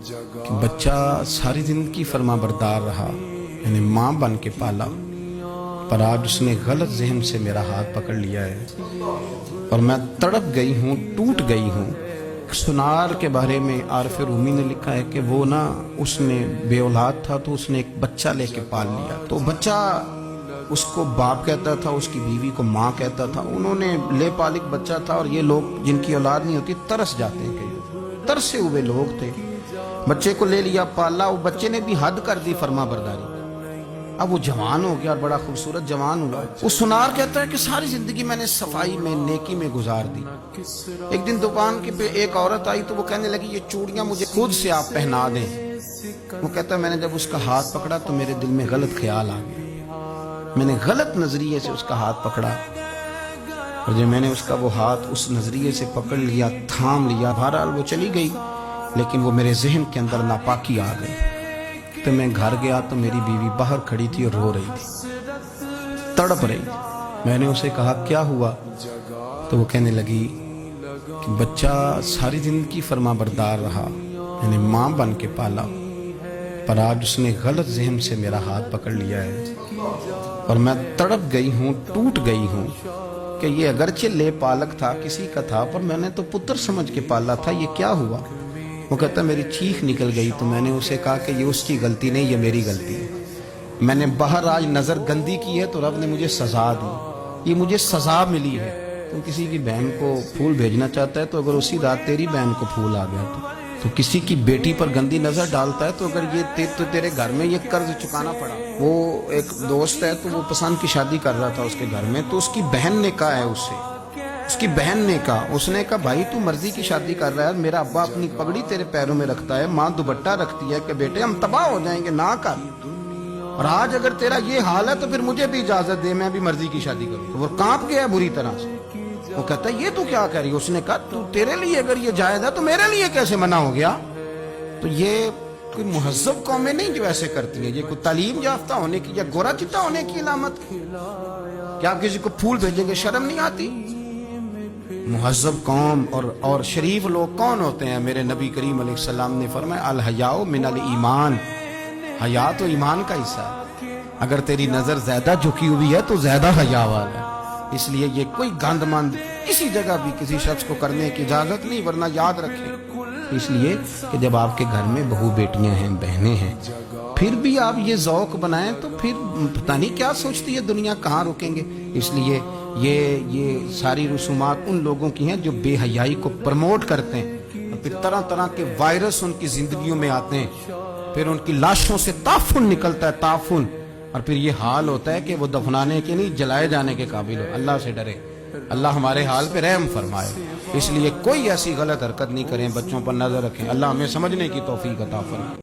کہ بچہ ساری زندگی فرما بردار رہا، یعنی ماں بن کے پالا، پر آج اس نے غلط ذہن سے میرا ہاتھ پکڑ لیا ہے اور میں تڑپ گئی ہوں، ٹوٹ گئی ہوں۔ سنار کے بارے میں عارف رومی نے لکھا ہے کہ وہ اس نے بے اولاد تھا تو اس نے ایک بچہ لے کے پال لیا، تو بچہ اس کو باپ کہتا تھا، اس کی بیوی کو ماں کہتا تھا۔ انہوں نے لے پالک بچہ تھا، اور یہ لوگ جن کی اولاد نہیں ہوتی ترس جاتے ہیں، کہ ترسے ہوئے لوگ تھے۔ بچے کو لے لیا، پالا، وہ بچے نے بھی حد کر دی فرما برداری۔ اب وہ جوان ہو گیا اور بڑا خوبصورت جوان ہوا۔ وہ سنار کہتا ہے کہ ساری زندگی میں نے صفائی میں، نیکی میں گزار دی۔ ایک دن دکان کے پہ ایک عورت آئی تو وہ کہنے لگی یہ چوڑیاں مجھے خود سے آپ پہنا دیں۔ وہ کہتا ہے میں نے جب اس کا ہاتھ پکڑا تو میرے دل میں غلط خیال آ گیا، میں نے غلط نظریے سے اس کا ہاتھ پکڑا، اور جب میں نے اس کا وہ ہاتھ اس نظریے سے پکڑ لیا، تھام لیا، بہرحال وہ چلی گئی، لیکن وہ میرے ذہن کے اندر ناپاکی آ گئی۔ تو میں گھر گیا تو میری بیوی باہر کھڑی تھی اور رو رہی تھی، تڑپ رہی تھی۔ میں نے اسے کہا کیا ہوا؟ تو وہ کہنے لگی کہ بچہ ساری زندگی فرما بردار رہا، یعنی ماں بن کے پالا، پر آج اس نے غلط ذہن سے میرا ہاتھ پکڑ لیا ہے اور میں تڑپ گئی ہوں، ٹوٹ گئی ہوں کہ یہ اگرچہ لے پالک تھا، کسی کا تھا، پر میں نے تو پتر سمجھ کے پالا تھا، یہ کیا ہوا؟ وہ کہتا میری چیخ نکل گئی، تو میں نے اسے کہا کہ یہ اس کی غلطی نہیں، یہ میری غلطی ہے۔ میں نے باہر آج نظر گندی کی ہے تو رب نے مجھے سزا دی، یہ مجھے سزا ملی ہے۔ تو کسی کی بہن کو پھول بھیجنا چاہتا ہے تو اگر اسی رات تیری بہن کو پھول آ گیا تو کسی کی بیٹی پر گندی نظر ڈالتا ہے، تو اگر یہ تیرے گھر میں یہ قرض چکانا پڑا۔ وہ ایک دوست ہے تو وہ پسند کی شادی کر رہا تھا اس کے گھر میں، تو اس کی بہن نے کہا ہے اس سے، اس کی بہن نے کہا، اس نے کہا بھائی تو مرضی کی شادی کر رہا ہے، میرا ابا اپنی پگڑی تیرے پیروں میں رکھتا ہے، ماں دوپٹہ رکھتی ہے کہ بیٹے ہم تباہ ہو جائیں گے، نہ کر، اور آج اگر تیرا یہ حال ہے تو پھر مجھے بھی اجازت دے، میں بھی مرضی کی شادی کروں۔ تو وہ کانپ گیا بری طرح سے۔ وہ کہتا ہے یہ تو کیا کہہ رہی ہے؟ اس نے کہا تو تیرے لیے اگر یہ جائز ہے تو میرے لیے کیسے منع ہو گیا؟ تو یہ کوئی مہذب قومیں نہیں جو ایسے کرتی ہیں، یہ کوئی تعلیم یافتہ ہونے کی یا گورا چٹا ہونے کی علامت؟ کیا آپ کسی کو پھول بھیجیں گے؟ شرم نہیں آتی؟ مہذب قوم اور شریف لوگ کون ہوتے ہیں؟ میرے نبی کریم علیہ السلام نے فرمایا الحیاء من الایمان، حیا تو ایمان کا حصہ ہے۔ اگر تیری نظر زیادہ جھکی ہوئی ہے تو زیادہ حیا والا ہے۔ اس لیے یہ کوئی گند مند کسی جگہ بھی کسی شخص کو کرنے کی اجازت نہیں، ورنہ یاد رکھیں، اس لیے کہ جب آپ کے گھر میں بہو بیٹیاں ہیں، بہنیں ہیں، پھر بھی آپ یہ ذوق بنائیں تو پھر پتہ نہیں کیا سوچتی ہے دنیا، کہاں روکیں گے۔ اس لیے یہ ساری رسومات ان لوگوں کی ہیں جو بے حیائی کو پروموٹ کرتے ہیں، اور پھر طرح طرح کے وائرس ان کی زندگیوں میں آتے ہیں، پھر ان کی لاشوں سے تعفن نکلتا ہے، تعفن، اور پھر یہ حال ہوتا ہے کہ وہ دفنانے کے نہیں جلائے جانے کے قابل ہو۔ اللہ سے ڈرے، اللہ ہمارے حال پہ رحم فرمائے۔ اس لیے کوئی ایسی غلط حرکت نہیں کریں، بچوں پر نظر رکھیں۔ اللہ ہمیں سمجھنے کی توفیق عطا فرمائے۔